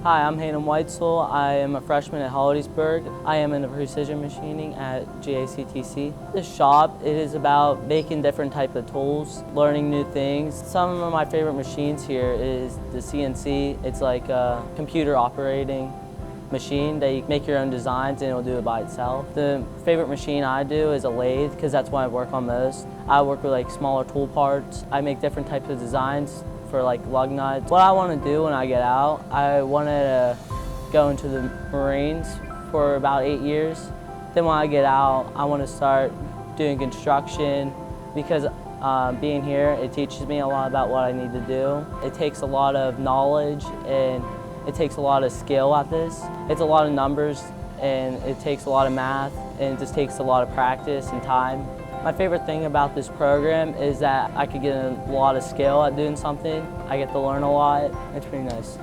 Hi, I'm Hayden. I am a freshman at Hollidaysburg. I am in the precision machining at GACTC. This shop, it is about making different types of tools, learning new things. Some of my favorite machines here is the CNC. It's like a computer operating machine that you make your own designs and it'll do it by itself. The favorite machine I do is a lathe because that's what I work on most. I work with like smaller tool parts. I make different types of designs for like lug nuts. What I want to do when I get out, I wanted to go into the Marines for about 8 years. Then when I get out, I want to start doing construction because being here, it teaches me a lot about what I need to do. It takes a lot of knowledge and it takes a lot of skill at this. It's a lot of numbers and it takes a lot of math and it just takes a lot of practice and time. My favorite thing about this program is that I could get a lot of skill at doing something. I get to learn a lot. It's pretty nice.